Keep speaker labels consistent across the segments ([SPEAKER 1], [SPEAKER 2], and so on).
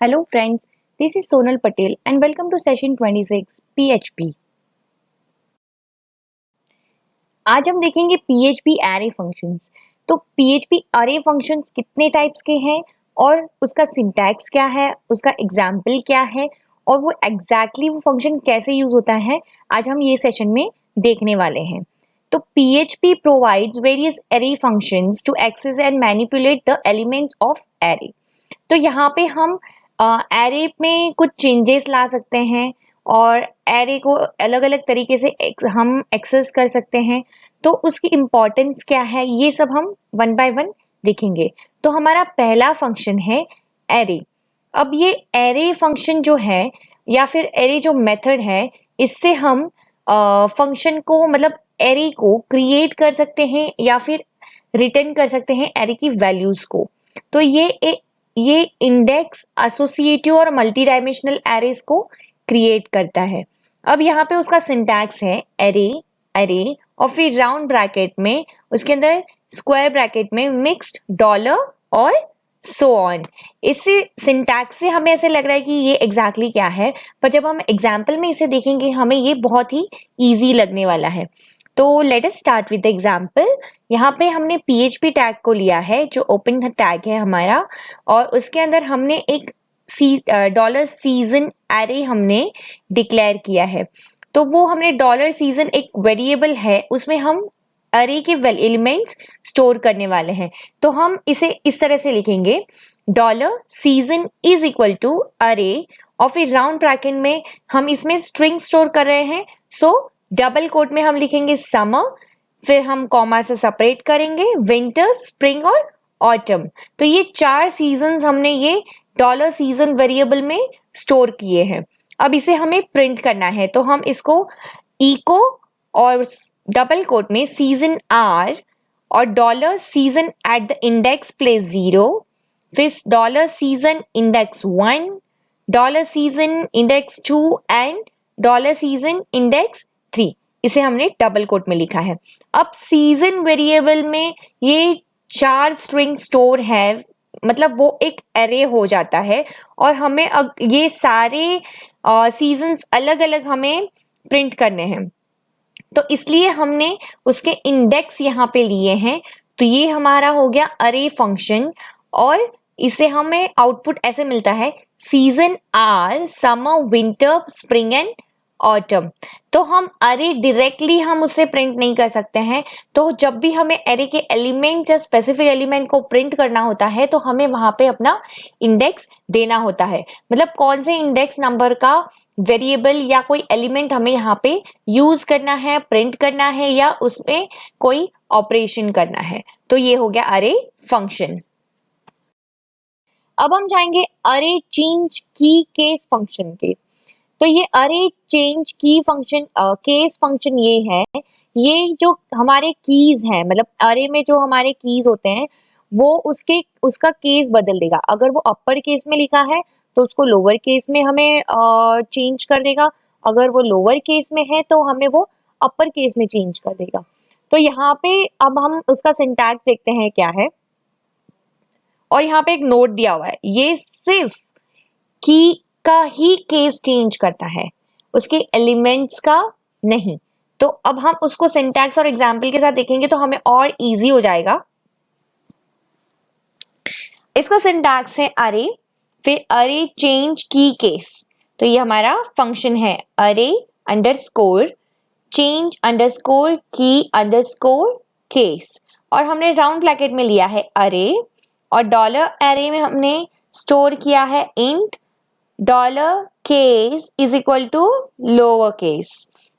[SPEAKER 1] Hello friends, this is Sonal Patel and welcome to session 26 PHP। आज हम देखेंगे PHP array functions। तो PHP array functions कितने types के हैं और उसका सिंटैक्स क्या है, उसका एग्जाम्पल क्या है और वो एग्जैक्टली वो फंक्शन कैसे यूज होता है, आज हम ये सेशन में देखने वाले हैं। तो PHP provides various array functions to access and manipulate the elements of array। तो यहाँ पे हम एरे में कुछ चेंजेस ला सकते हैं और एरे को अलग अलग तरीके से हम एक्सेस कर सकते हैं। तो उसकी इम्पोर्टेंस क्या है ये सब हम वन बाय वन देखेंगे। तो हमारा पहला फंक्शन है एरे। अब ये एरे फंक्शन जो है या फिर एरे जो मेथड है, इससे हम फंक्शन को मतलब एरे को क्रिएट कर सकते हैं या फिर रिटर्न कर सकते हैं एरे की वैल्यूज को। तो ये इंडेक्स एसोसिएटिव और मल्टी डायमेंशनल एरेज को क्रिएट करता है। अब यहाँ पे उसका सिंटैक्स है एरे एरे और फिर राउंड ब्रैकेट में उसके अंदर स्क्वायर ब्रैकेट में मिक्स्ड डॉलर और सो ऑन। इसी सिंटैक्स से हमें ऐसे लग रहा है कि ये एग्जैक्टली क्या है, पर जब हम एग्जाम्पल में इसे देखेंगे हमें ये बहुत ही ईजी लगने वाला है। तो let us start with example. यहाँ पे हमने PHP टैग को लिया है जो ओपन टैग है हमारा, और उसके अंदर हमने एक डॉलर सीजन एरे हमने डिक्लेयर किया है। तो वो हमने डॉलर सीजन एक वेरिएबल है, उसमें हम अरे के एलिमेंट्स स्टोर करने वाले हैं। तो हम इसे इस तरह से लिखेंगे, dollar season is equal to array और फिर राउंड ब्रैकेट में हम इसमें स्ट्रिंग स्टोर कर रहे हैं। सो डबल कोट में हम लिखेंगे समर, फिर हम कॉमा से सेपरेट करेंगे विंटर, स्प्रिंग और ऑटम। तो ये 4 सीजन्स हमने ये डॉलर सीजन वेरिएबल में स्टोर किए हैं। अब इसे हमें प्रिंट करना है, तो हम इसको इको और डबल कोट में सीजन आर और dollar season at the index place 0, फिर dollar season index 1, dollar season index 2 and dollar season index 3, इसे हमने डबल कोट में लिखा है। अब सीजन वेरिएबल में ये 4 स्ट्रिंग स्टोर है, मतलब वो एक एरे हो जाता है और हमें ये सारे सीजन्स अलग अलग हमें प्रिंट करने हैं। तो इसलिए हमने उसके इंडेक्स यहाँ पे लिए हैं। तो ये हमारा हो गया अरे फंक्शन और इसे हमें आउटपुट ऐसे मिलता है, season are summer winter spring and autumn. तो हम अरे डायरेक्टली हम उसे प्रिंट नहीं कर सकते हैं। तो जब भी हमें अरे के एलिमेंट या स्पेसिफिक एलिमेंट को प्रिंट करना होता है तो हमें वहां पे अपना इंडेक्स देना होता है, मतलब कौन से इंडेक्स नंबर का वेरिएबल या कोई एलिमेंट हमें यहाँ पे यूज करना है, प्रिंट करना है या उसमें कोई ऑपरेशन करना है। तो ये हो गया अरे फंक्शन। अब हम जाएंगे अरे चेंज की केस फंक्शन के। तो ये अरे चेंज की फंक्शन केस फंक्शन ये है, ये जो हमारे कीज हैं, मतलब अरे में जो हमारे कीज होते हैं वो उसका केस बदल देगा। अगर वो अपर केस में लिखा है तो उसको लोअर केस में हमें चेंज कर देगा, अगर वो लोअर केस में है तो हमें वो अपर केस में चेंज कर देगा। तो यहाँ पे अब हम उसका सिंटैक्स देखते हैं क्या है, और यहाँ पे एक नोट दिया हुआ है, ये सिर्फ की का ही केस चेंज करता है, उसके एलिमेंट्स का नहीं। तो अब हम उसको सिंटैक्स और एग्जाम्पल के साथ देखेंगे तो हमें और इजी हो जाएगा। इसका सिंटैक्स है अरे, फिर अरे चेंज की केस। तो ये हमारा फंक्शन है अरे अंडरस्कोर चेंज अंडरस्कोर की अंडरस्कोर केस, और हमने राउंड ब्रैकेट में लिया है अरे और डॉलर अरे में हमने स्टोर किया है int dollar case is equal to lower case.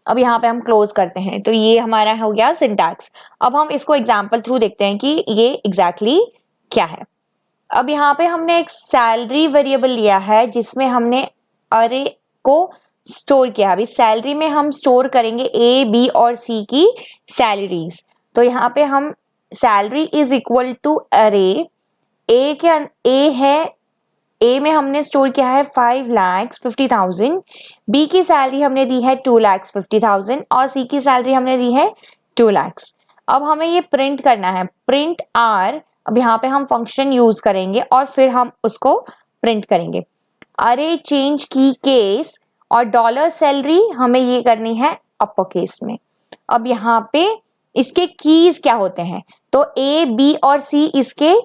[SPEAKER 1] अब यहाँ पे हम क्लोज करते हैं। तो ये हमारा हो गया सिंटैक्स। अब हम इसको एग्जाम्पल थ्रू देखते हैं कि ये एग्जैक्टली क्या है। अब यहाँ पे हमने एक सैलरी वेरिएबल लिया है जिसमें हमने अरे को स्टोर किया। अभी सैलरी में हम स्टोर करेंगे ए बी और सी की सैलरीज। तो यहाँ पे हम सैलरी इज इक्वल टू अरे ए है, ए में हमने स्टोर किया है 5,50,000, बी की सैलरी हमने दी है 2,50,000 और सी की सैलरी हमने दी है 2 लाख। अब हमें ये प्रिंट करना है, प्रिंट आर। अब यहाँ पे हम फंक्शन यूज करेंगे और फिर हम उसको प्रिंट करेंगे। अरे चेंज की केस और डॉलर सैलरी हमें ये करनी है अपर केस में। अब यहाँ पे इसके कीज क्या होते हैं, तो ए बी और सी इसके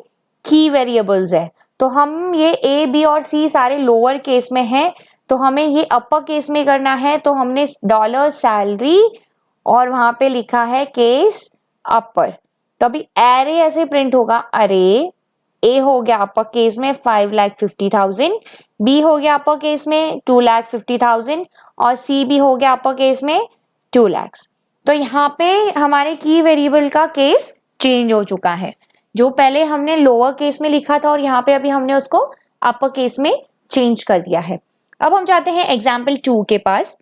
[SPEAKER 1] की वेरिएबल्स है, तो हम ये ए बी और सी सारे लोअर केस में हैं, तो हमें ये अपर केस में करना है, तो हमने डॉलर सैलरी और वहां पे लिखा है केस अपर। तो अभी एरे ऐसे प्रिंट होगा, अरे ए हो गया अपर केस में 5,50,000, बी हो गया अपर केस में 2,50,000 और सी भी हो गया अपर केस में 2 lakhs। तो यहाँ पे हमारे की वेरिएबल का केस चेंज हो चुका है, जो पहले हमने लोअर केस में लिखा था और यहाँ पे अभी हमने उसको अपर केस में चेंज कर दिया है। अब हम जाते हैं एग्जाम्पल 2 के पास।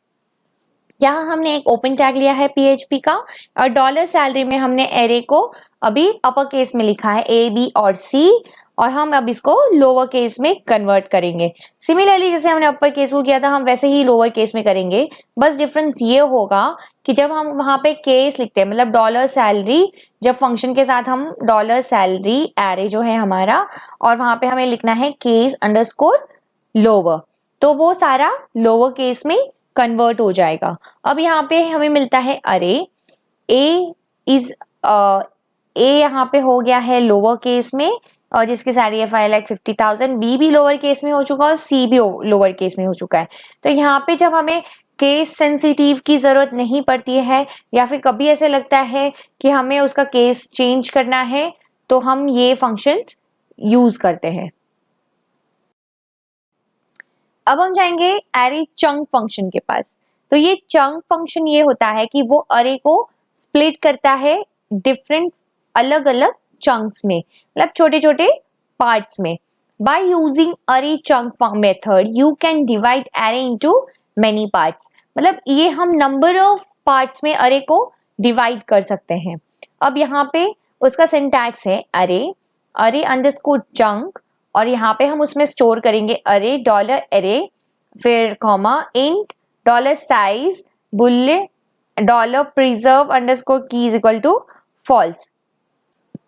[SPEAKER 1] यहाँ हमने एक ओपन टैग लिया है पीएचपी का और डॉलर सैलरी में हमने एरे को अभी अपर केस में लिखा है ए बी और सी, और हम अब इसको लोअर केस में कन्वर्ट करेंगे। सिमिलरली जैसे हमने अपर केस को किया था हम वैसे ही लोअर केस में करेंगे, बस डिफरेंस ये होगा कि जब हम वहां पे केस लिखते हैं मतलब डॉलर सैलरी, जब फंक्शन के साथ हम डॉलर सैलरी एरे जो है हमारा और वहां पे हमें लिखना है केस अंडरस्कोर लोअर, तो वो सारा लोअर केस में कन्वर्ट हो जाएगा। अब यहाँ पे हमें मिलता है अरे ए इज ए यहाँ पे हो गया है लोअर केस में और जिसकी सैलरी है 5,50,000, बी भी लोअर केस में हो चुका है और सी भी लोअर केस में हो चुका है। तो यहाँ पे जब हमें केस सेंसिटिव की जरूरत नहीं पड़ती है या फिर कभी ऐसे लगता है कि हमें उसका केस चेंज करना है, तो हम ये फंक्शंस यूज करते हैं। अब हम जाएंगे अरे चंक फंक्शन के पास। तो ये चंक फंक्शन ये होता है कि वो अरे को स्प्लिट करता है डिफरेंट अलग अलग चंक्स में, मतलब छोटे छोटे पार्ट्स में। बाय यूजिंग अरे chunk method you can divide अरे इनटू मेनी पार्ट्स, मतलब ये हम नंबर ऑफ पार्ट्स में अरे को डिवाइड कर सकते हैं। अब यहाँ पे उसका सिंटैक्स है अरे अरे अंडरस्कोर चंक और यहाँ पे हम उसमें स्टोर करेंगे अरे डॉलर अरे फिर comma int dollar size bool dollar preserve underscore key is equal to false.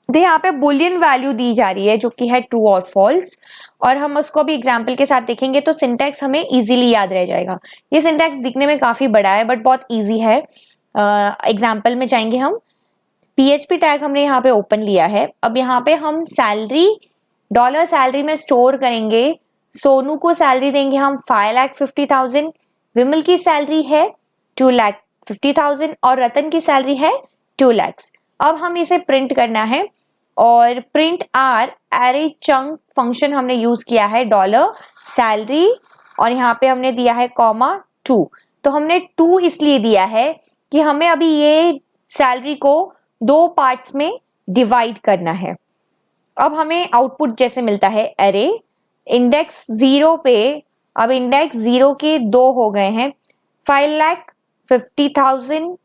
[SPEAKER 1] तो यहाँ पे बुलियन वैल्यू दी जा रही है जो कि है ट्रू और फॉल्स, और हम उसको भी एग्जाम्पल के साथ देखेंगे तो सिंटैक्स हमें इजीली याद रह जाएगा। ये सिंटैक्स दिखने में काफी बड़ा है बट बहुत इजी है। एग्जाम्पल में जाएंगे हम। पीएचपी टैग हमने यहाँ पे ओपन लिया है। अब यहाँ पे हम सैलरी डॉलर सैलरी में स्टोर करेंगे, सोनू को सैलरी देंगे हम 5,50,000, विमल की सैलरी है 2,50,000 और रतन की सैलरी है 2 lakhs। अब हम इसे प्रिंट करना है और print r array chunk function हमने यूज किया है डॉलर सैलरी और यहाँ पे हमने दिया है कॉमा 2। तो हमने 2 इसलिए दिया है कि हमें अभी ये सैलरी को 2 पार्ट्स में डिवाइड करना है। अब हमें आउटपुट जैसे मिलता है अरे इंडेक्स 0 पे, अब इंडेक्स 0 के 2 हो गए हैं 5,50,000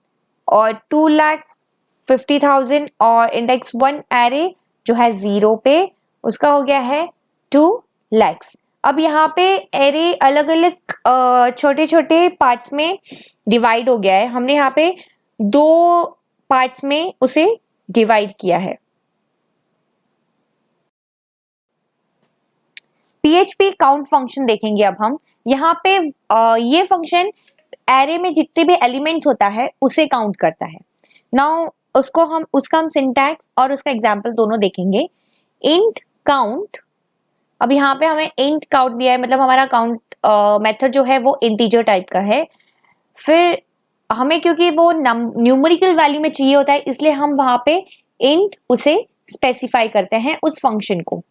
[SPEAKER 1] और 2,50,000 और इंडेक्स 1 एरे जो है 0 पे उसका हो गया है 2 lakhs। अब यहाँ पे एरे अलग अलग छोटे छोटे पार्ट्स में डिवाइड हो गया है, हमने यहाँ पे 2 पार्ट्स में उसे डिवाइड किया है। PHP काउंट फंक्शन देखेंगे अब हम। यहाँ पे ये फंक्शन एरे में जितने भी एलिमेंट्स होता है उसे काउंट करता है। नाउ उसका हम सिंटैक्स और उसका एग्जांपल दोनों देखेंगे। इंट काउंट, अब यहाँ पे हमें इंट काउंट दिया है, मतलब हमारा काउंट मेथड जो है वो इंटीजर टाइप का है। फिर हमें क्योंकि वो न्यूमेरिकल वैल्यू में चाहिए होता है इसलिए हम वहां पे इंट उसे स्पेसिफाई करते हैं उस फंक्शन को।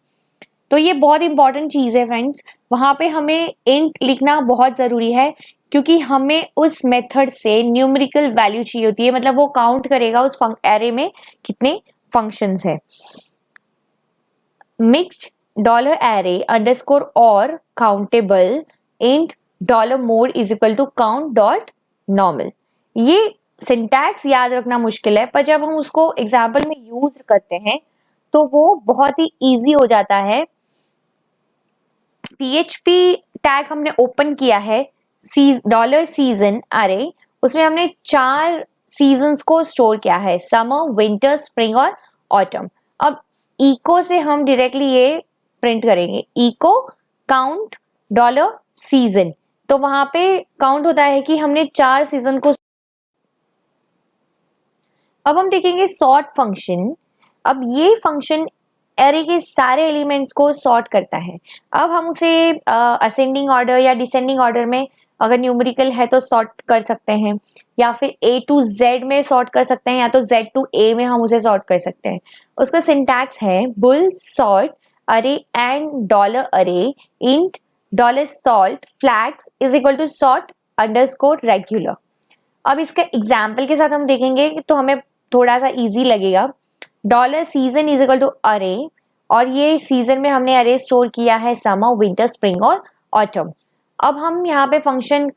[SPEAKER 1] तो ये बहुत इंपॉर्टेंट चीज है फ्रेंड्स, वहां पे हमें इंट लिखना बहुत जरूरी है क्योंकि हमें उस मेथड से न्यूमेरिकल वैल्यू चाहिए होती है, मतलब वो काउंट करेगा उस एरे में कितने फंक्शंस है। Mixed dollar array underscore or countable int dollar mode is equal to count dot normal. ये सिंटैक्स याद रखना मुश्किल है पर जब हम उसको एग्जाम्पल में यूज करते हैं तो वो बहुत ही इजी हो जाता है। पीएचपी टैग हमने ओपन किया है डॉलर सीजन अरे, उसमें हमने 4 सीजन्स को स्टोर किया है समर विंटर स्प्रिंग और ऑटम। अब इको से हम डायरेक्टली ये प्रिंट करेंगे इको काउंट डॉलर सीजन, तो वहां पे काउंट होता है कि हमने 4 सीजन को। अब हम देखेंगे सॉर्ट फंक्शन। अब ये फंक्शन एरे के सारे एलिमेंट्स को सॉर्ट करता है। अब हम उसे असेंडिंग ऑर्डर या डिसेंडिंग ऑर्डर में, अगर न्यूमेरिकल है तो सॉर्ट कर सकते हैं, या फिर ए टू जेड में सॉर्ट कर सकते हैं, या तो जेड टू ए में हम उसे सॉर्ट कर सकते हैं। उसका सिंटैक्स है bool sort array and dollar array int dollar sort flags is equal to sort underscore regular. अब इसका एग्जाम्पल के साथ हम देखेंगे तो हमें थोड़ा सा इजी लगेगा। Dollar season is equal to array, और ये सीजन में हमने अरे स्टोर किया है समर विंटर स्प्रिंग और ऑटम। अब हम यहाँ पे फंक्शन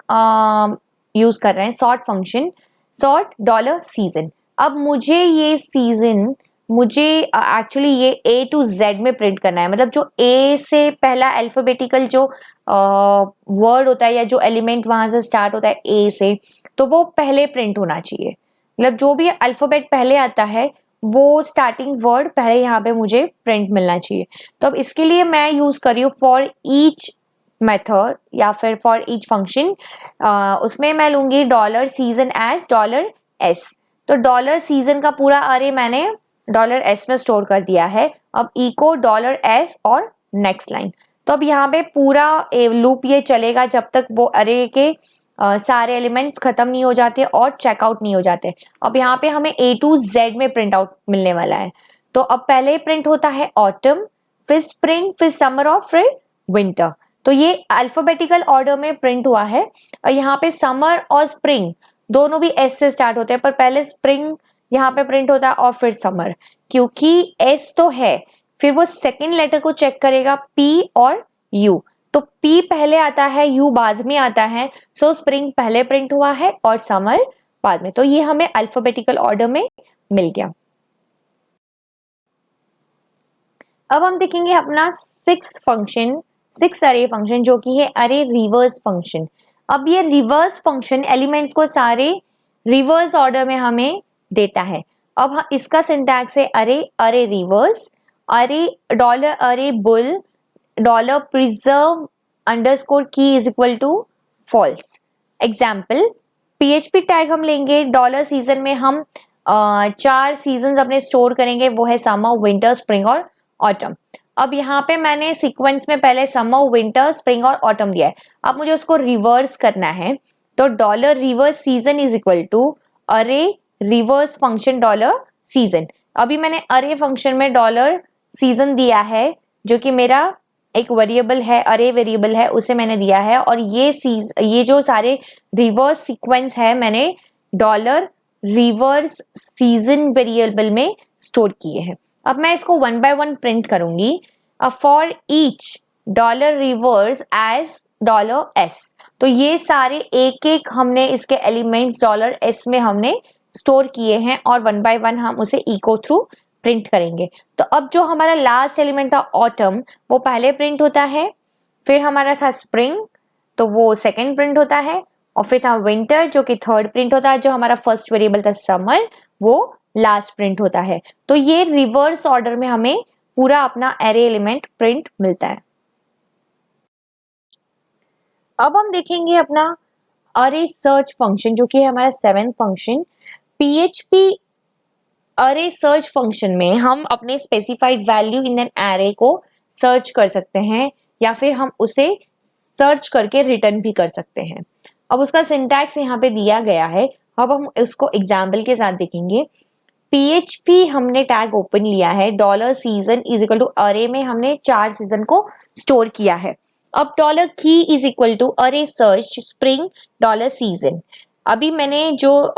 [SPEAKER 1] यूज कर रहे हैं sort function, sort dollar season. अब मुझे ये सीजन, मुझे एक्चुअली ये ए टू जेड में प्रिंट करना है, मतलब जो ए से पहला अल्फाबेटिकल जो वर्ड होता है या जो एलिमेंट वहां से स्टार्ट होता है ए से, तो वो पहले प्रिंट होना चाहिए। मतलब जो भी अल्फाबेट पहले आता है वो स्टार्टिंग वर्ड पहले यहाँ पे मुझे प्रिंट मिलना चाहिए। तो अब इसके लिए मैं यूज कर रही हूँ फॉर ईच मेथड या फिर फॉर ईच फंक्शन। उसमें मैं लूंगी dollar season as dollar S. तो डॉलर सीजन का पूरा अरे मैंने डॉलर एस में स्टोर कर दिया है। अब इको डॉलर एस और नेक्स्ट लाइन। तो अब यहाँ पे पूरा लूप ये चलेगा जब तक वो अरे के सारे एलिमेंट्स खत्म नहीं हो जाते और चेकआउट नहीं हो जाते। अब यहाँ पे हमें ए टू जेड में प्रिंट आउट मिलने वाला है। तो अब पहले प्रिंट होता है ऑटम, फिर स्प्रिंग, फिर समर और फिर विंटर। तो ये अल्फाबेटिकल ऑर्डर में प्रिंट हुआ है। और यहाँ पे समर और स्प्रिंग दोनों भी एस से स्टार्ट होते हैं, पर पहले स्प्रिंग यहाँ पे प्रिंट होता है और फिर समर। क्योंकि एस तो है, फिर वो सेकेंड लेटर को चेक करेगा पी और यू। तो पी पहले आता है, यू बाद में आता है। सो स्प्रिंग पहले प्रिंट हुआ है और समर बाद में। तो ये हमें अल्फाबेटिकल ऑर्डर में मिल गया। अब हम देखेंगे अपना सिक्स फंक्शन, सिक्स अरे फंक्शन, जो कि है अरे रिवर्स फंक्शन। अब ये रिवर्स फंक्शन एलिमेंट्स को सारे रिवर्स ऑर्डर में हमें देता है। अब इसका सिंटैक्स है अरे अरे reverse, array dollar array bool dollar preserve underscore key is equal to false. Example PHP tag हम लेंगे, डॉलर सीजन में हम 4 सीजन अपने स्टोर करेंगे, वो है समर विंटर स्प्रिंग और ऑटम। अब यहाँ पे मैंने सीक्वेंस में पहले समर विंटर स्प्रिंग और ऑटम दिया है। अब मुझे उसको रिवर्स करना है, तो dollar reverse season is equal to array reverse function dollar season. अभी मैंने अरे फंक्शन में डॉलर सीजन दिया है, जो कि मेरा एक वेरिएबल है, अरे वेरिएबल है, उसे मैंने दिया है। और ये जो सारे रिवर्स सीक्वेंस है मैंने डॉलर रिवर्स सीजन वेरिएबल में स्टोर किए हैं। अब मैं इसको वन बाय वन प्रिंट करूंगी। For each dollar reverse as dollar S. तो ये सारे एक एक हमने इसके एलिमेंट्स डॉलर एस में हमने स्टोर किए हैं और वन बाय वन हम उसे इको थ्रू प्रिंट करेंगे। तो अब जो हमारा लास्ट एलिमेंट था ऑटम, वो पहले प्रिंट होता है। फिर हमारा था स्प्रिंग, तो वो सेकंड प्रिंट होता है। और फिर था विंटर, जो कि थर्ड प्रिंट होता है। जो हमारा फर्स्ट वेरिएबल था समर, वो लास्ट प्रिंट होता है। तो ये रिवर्स ऑर्डर में हमें पूरा अपना एरे एलिमेंट प्रिंट मिलता है। अब हम देखेंगे अपना अरे सर्च फंक्शन, जो कि है हमारा सेवेंथ फंक्शन। पीएचपी अरे सर्च फंक्शन में हम अपने specified value in an array को सर्च कर सकते हैं, या फिर हम उसे सर्च करके रिटर्न भी कर सकते हैं। अब उसका सिंटैक्स यहाँ पे दिया गया है। अब हम उसको एग्जाम्पल के साथ देखेंगे। पीएचपी हमने टैग ओपन लिया है, dollar season is equal to array में हमने 4 सीजन को स्टोर किया है। अब डॉलर की इज इक्वल टू अरे सर्च स्प्रिंग डॉलर सीजन। अभी मैंने जो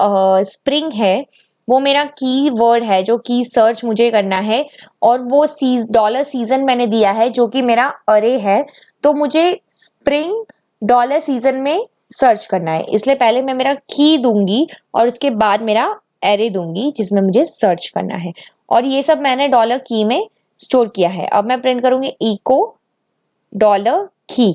[SPEAKER 1] स्प्रिंग है वो मेरा की वर्ड है, जो की सर्च मुझे करना है, और वो डॉलर सीजन मैंने दिया है जो कि मेरा अरे है। तो मुझे स्प्रिंग डॉलर सीजन में सर्च करना है, इसलिए पहले मैं मेरा की दूंगी और उसके बाद मेरा एरे दूंगी जिसमें मुझे सर्च करना है। और ये सब मैंने डॉलर की में स्टोर किया है। अब मैं प्रिंट करूंगी इको डॉलर की।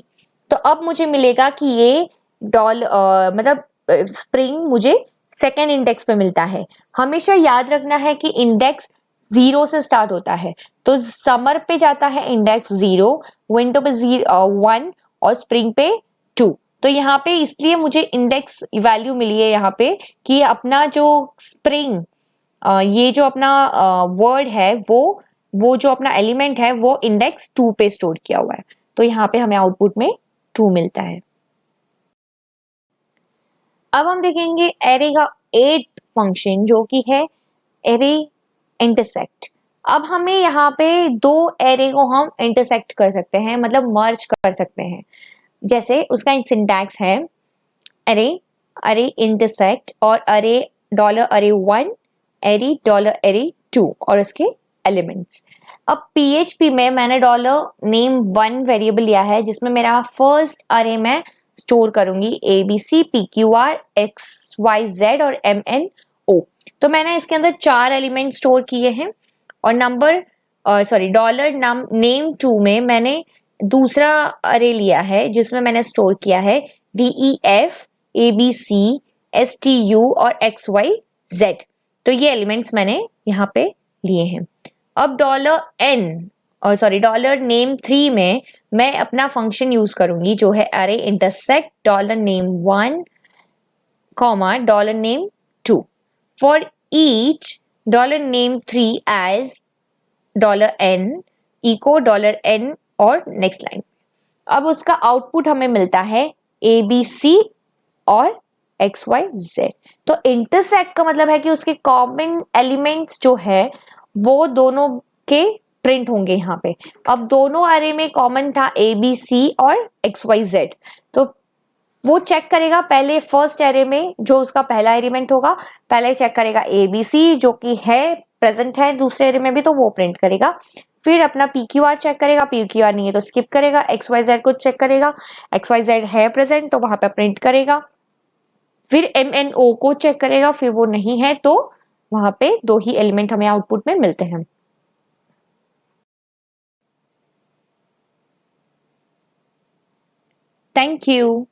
[SPEAKER 1] तो अब मुझे मिलेगा कि ये मतलब स्प्रिंग मुझे सेकेंड इंडेक्स पे मिलता है। हमेशा याद रखना है कि इंडेक्स 0 से स्टार्ट होता है। तो समर पे जाता है इंडेक्स 0, विंटर पे 1, और स्प्रिंग पे 2। तो यहाँ पे इसलिए मुझे इंडेक्स वैल्यू मिली है यहाँ पे कि अपना जो स्प्रिंग ये जो अपना वर्ड है वो जो अपना एलिमेंट है वो इंडेक्स 2 पे स्टोर किया हुआ है। तो यहाँ पे हमें आउटपुट में 2 मिलता है। अब हम देखेंगे एरे का 8th फंक्शन जो कि है एरे इंटरसेक्ट। अब हमें यहाँ पे दो एरे को हम इंटरसेक्ट कर सकते हैं, मतलब मर्ज कर सकते हैं। जैसे उसका एक सिंटैक्स है अरे अरे इंटरसेक्ट और अरे $array1 अरे $array2 और उसके एलिमेंट्स। अब PHP में मैंने $name1 वेरिएबल लिया है जिसमें मेरा फर्स्ट अरे मैं स्टोर करूंगी ABC PQR XYZ और MNO। तो मैंने इसके अंदर 4 एलिमेंट स्टोर किए हैं और $name2 में मैंने दूसरा अरे लिया है जिसमें मैंने स्टोर किया है DEF ABC STU और XYZ। तो ये एलिमेंट्स मैंने यहाँ पे लिए हैं। अब $name3 में मैं अपना फंक्शन यूज करूंगी जो है array intersect $name1 $name2 for each $name3 as $n echo $n और नेक्स्ट लाइन। अब उसका आउटपुट हमें मिलता है ABC और XYZ। तो इंटरसेक्ट का मतलब है कि उसके कॉमन एलिमेंट्स जो है वो दोनों के प्रिंट होंगे यहाँ पे। अब दोनों अरे में कॉमन था ABC और XYZ, तो वो चेक करेगा पहले फर्स्ट एरे में जो उसका पहला एलिमेंट होगा, पहले चेक करेगा ABC जो कि है प्रेजेंट है दूसरे एरे में भी, तो वो प्रिंट करेगा। फिर अपना PQR चेक करेगा, PQR नहीं है तो स्किप करेगा। XYZ को चेक करेगा, XYZ है प्रेजेंट तो वहां पे प्रिंट करेगा। फिर MNO को चेक करेगा, फिर वो नहीं है तो वहां पे 2 ही एलिमेंट हमें आउटपुट में मिलते हैं। Thank you.